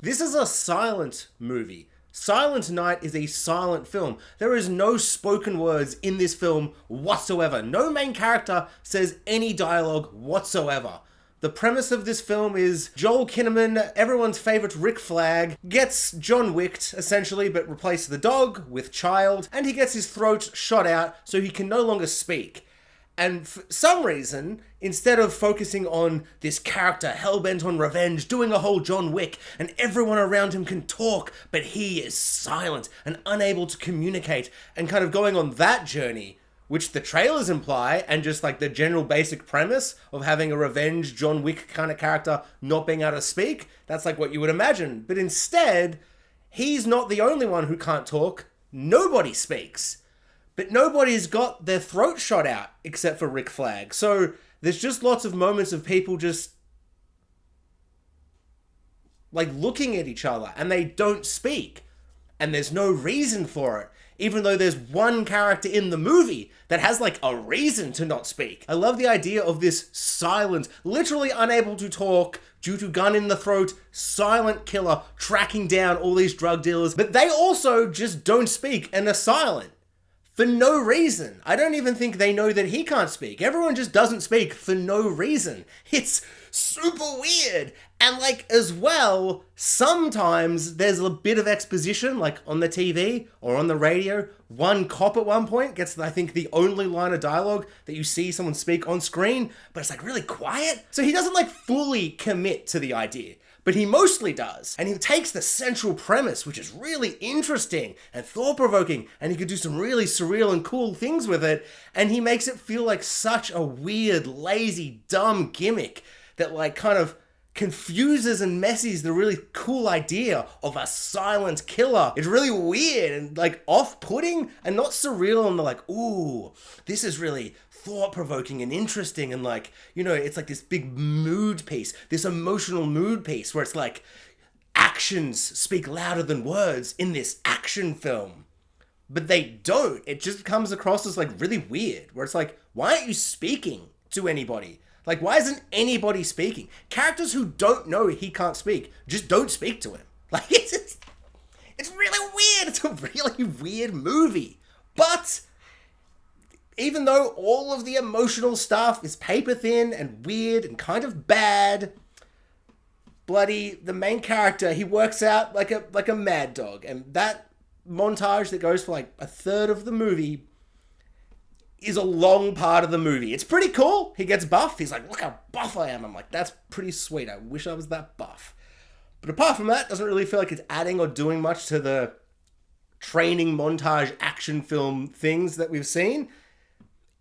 This is a silent movie. Silent Night is a silent film. There is no spoken words in this film whatsoever. No main character says any dialogue whatsoever. The premise of this film is Joel Kinnaman, everyone's favorite Rick Flag, gets John Wicked, essentially, but replaces the dog with Child, and he gets his throat shot out so he can no longer speak. And for some reason, instead of focusing on this character hellbent on revenge, doing a whole John Wick, and everyone around him can talk, but he is silent and unable to communicate, and kind of going on that journey, which the trailers imply, and just like the general basic premise of having a revenge John Wick kind of character not being able to speak, that's like what you would imagine. But instead, he's not the only one who can't talk. Nobody speaks. But nobody's got their throat shot out except for Rick Flag. So there's just lots of moments of people just like looking at each other and they don't speak. And there's no reason for it. Even though there's one character in the movie that has like a reason to not speak. I love the idea of this silent, literally unable to talk due to gun in the throat, silent killer tracking down all these drug dealers. But they also just don't speak and are silent. For no reason. I don't even think they know that he can't speak. Everyone just doesn't speak for no reason. It's super weird. And like, as well, sometimes there's a bit of exposition, like on the TV or on the radio. One cop at one point gets, I think, the only line of dialogue that you see someone speak on screen, but it's like really quiet. So he doesn't like fully commit to the idea. But he mostly does. And he takes the central premise, which is really interesting and thought-provoking, and he could do some really surreal and cool things with it, and he makes it feel like such a weird, lazy, dumb gimmick that like kind of confuses and messes the really cool idea of a silent killer. It's really weird and like off-putting and not surreal and like, ooh, this is really thought-provoking and interesting and like, you know, it's like this big mood piece, this emotional mood piece where it's like actions speak louder than words in this action film. But they don't. It just comes across as like really weird where it's like, why aren't you speaking to anybody? Like, why isn't anybody speaking? Characters who don't know he can't speak just don't speak to him. Like, it's really weird. It's a really weird movie. But even though all of the emotional stuff is paper thin and weird and kind of bad, the main character, he works out like a mad dog. And that montage that goes for like a third of the movie is a long part of the movie. It's pretty cool. He gets buff. He's like, look how buff I am. I'm like, that's pretty sweet. I wish I was that buff. But apart from that, doesn't really feel like it's adding or doing much to the training montage action film things that we've seen,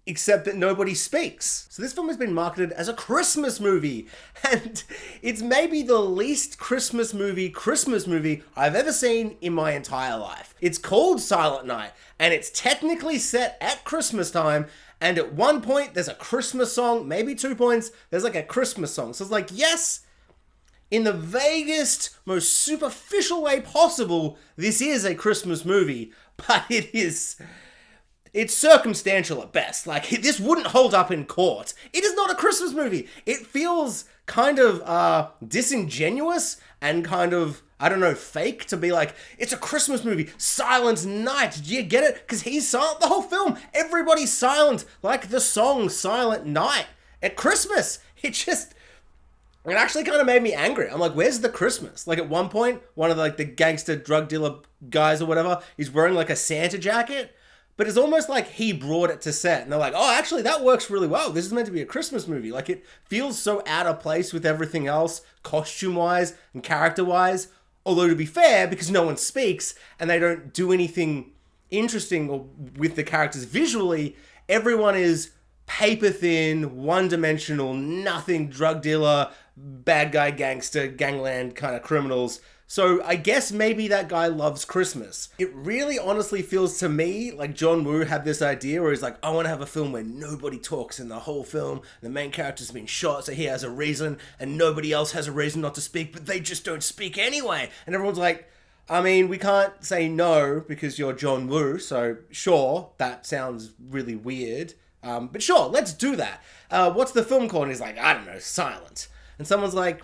except that nobody speaks. So this film has been marketed as a Christmas movie, and it's maybe the least Christmas movie I've ever seen in my entire life. It's called Silent Night, and it's technically set at Christmas time, and at one point there's a Christmas song, maybe 2 points, there's like a Christmas song. So it's like, yes, in the vaguest, most superficial way possible, this is a Christmas movie, but it's circumstantial at best. Like, this wouldn't hold up in court. It is not a Christmas movie. It feels kind of disingenuous and kind of, I don't know, fake to be like, it's a Christmas movie, Silent Night. Do you get it? Because he's silent the whole film. Everybody's silent, like the song Silent Night at Christmas. It actually kind of made me angry. I'm like, where's the Christmas? Like, at one point, one of the gangster drug dealer guys or whatever, he's wearing like a Santa jacket. But it's almost like he brought it to set. And they're like, oh, actually, that works really well. This is meant to be a Christmas movie. Like, it feels so out of place with everything else, costume-wise and character-wise. Although, to be fair, because no one speaks and they don't do anything interesting or with the characters visually, everyone is paper-thin, one-dimensional, nothing drug dealer, bad guy, gangster, gangland kind of criminals. So I guess maybe that guy loves Christmas. It really honestly feels to me like John Poo had this idea where he's like, I want to have a film where nobody talks in the whole film. The main character's been shot, so he has a reason, and nobody else has a reason not to speak, but they just don't speak anyway. And everyone's like, I mean, we can't say no because you're John Poo, so sure, that sounds really weird. But sure, let's do that. What's the film called? And he's like, I don't know, Silent. And someone's like,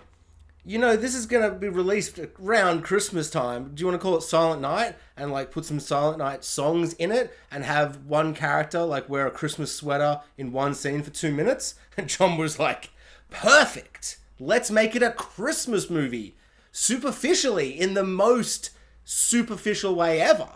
you know, this is going to be released around Christmas time. Do you want to call it Silent Night? And like put some Silent Night songs in it and have one character like wear a Christmas sweater in one scene for 2 minutes? And John was like, perfect. Let's make it a Christmas movie. Superficially, in the most superficial way ever.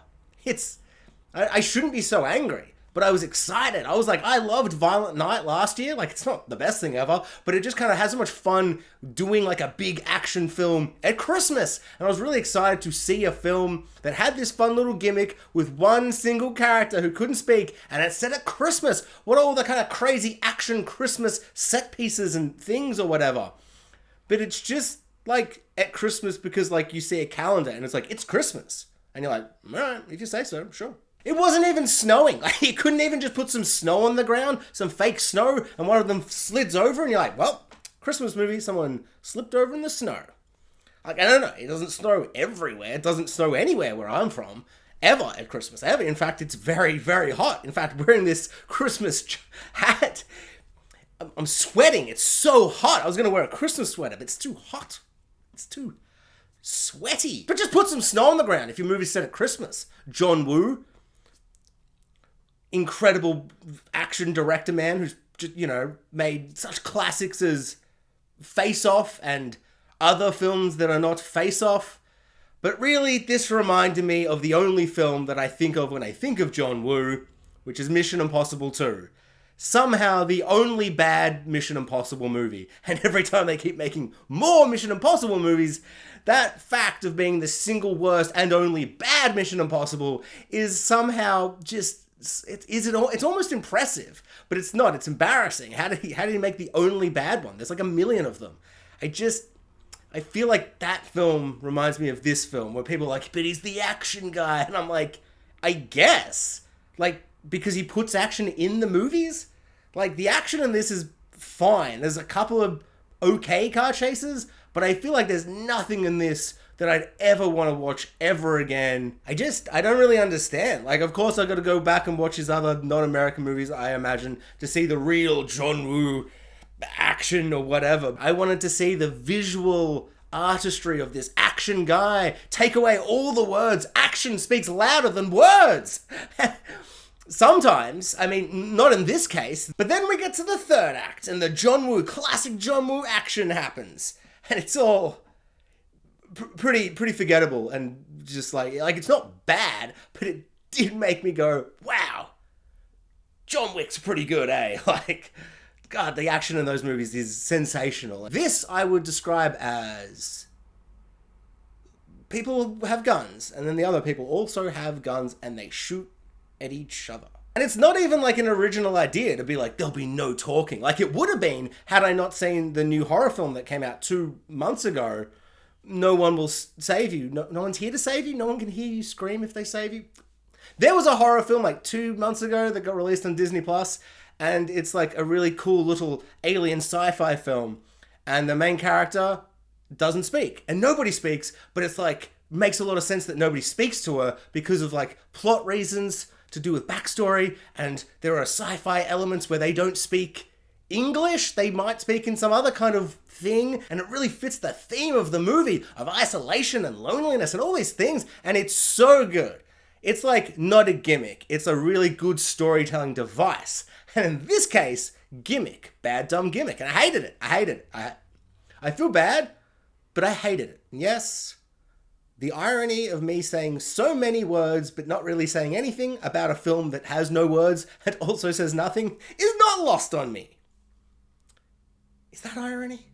I shouldn't be so angry, but I was excited. I was like, I loved Violent Night last year. Like, it's not the best thing ever, but it just kind of has so much fun doing like a big action film at Christmas. And I was really excited to see a film that had this fun little gimmick with one single character who couldn't speak, and it's set at Christmas. What are all the kind of crazy action Christmas set pieces and things or whatever? But it's just like at Christmas because like you see a calendar and it's like, it's Christmas. And you're like, all right, if you say so, sure. It wasn't even snowing. Like, you couldn't even just put some snow on the ground, some fake snow, and one of them slids over, and you're like, well, Christmas movie, someone slipped over in the snow. Like, I don't know, it doesn't snow everywhere. It doesn't snow anywhere where I'm from, ever at Christmas, ever. In fact, it's very, very hot. In fact, wearing this Christmas hat, I'm sweating. It's so hot. I was going to wear a Christmas sweater, but it's too hot. It's too sweaty. But just put some snow on the ground if your movie's set at Christmas. John Woo, incredible action director man who's just, you know, made such classics as Face Off and other films that are not Face Off. But really, this reminded me of the only film that I think of when I think of John Woo, which is Mission Impossible 2. Somehow the only bad Mission Impossible movie. And every time they keep making more Mission Impossible movies, that fact of being the single worst and only bad Mission Impossible is somehow just... It's almost impressive, but it's not. It's embarrassing. How did he make the only bad one? There's like a million of them. I feel like that film reminds me of this film where people are like, but he's the action guy. And I'm like, I guess. Like, because he puts action in the movies? Like, the action in this is fine. There's a couple of okay car chases, but I feel like there's nothing in this that I'd ever want to watch ever again. I don't really understand. Like, of course, I've got to go back and watch his other non-American movies, I imagine, to see the real John Woo action or whatever. I wanted to see the visual artistry of this action guy. Take away all the words. Action speaks louder than words. Sometimes, I mean, not in this case, but then we get to the third act and the John Woo, classic John Woo action happens. And it's all pretty forgettable and just like it's not bad, but it did make me go, wow, John Wick's pretty good, eh? Like, God, the action in those movies is sensational. This I would describe as people have guns, and then the other people also have guns, and they shoot at each other. And it's not even like an original idea to be like, there'll be no talking. Like it would have been had I not seen the new horror film that came out 2 months ago, No One Will Save You. No one's here to save you. No one can hear you scream if they save you. There was a horror film like 2 months ago that got released on Disney Plus, and it's like a really cool little alien sci-fi film. And the main character doesn't speak, and nobody speaks, but it's like makes a lot of sense that nobody speaks to her because of like plot reasons to do with backstory, and there are sci-fi elements where they don't speak English, they might speak in some other kind of thing, and it really fits the theme of the movie of isolation and loneliness and all these things, and it's so good. It's like not a gimmick, it's a really good storytelling device. And in this case, gimmick, bad dumb gimmick, and I hated it. I feel bad, but I hated it. And yes, the irony of me saying so many words but not really saying anything about a film that has no words and also says nothing is not lost on me. Is that irony?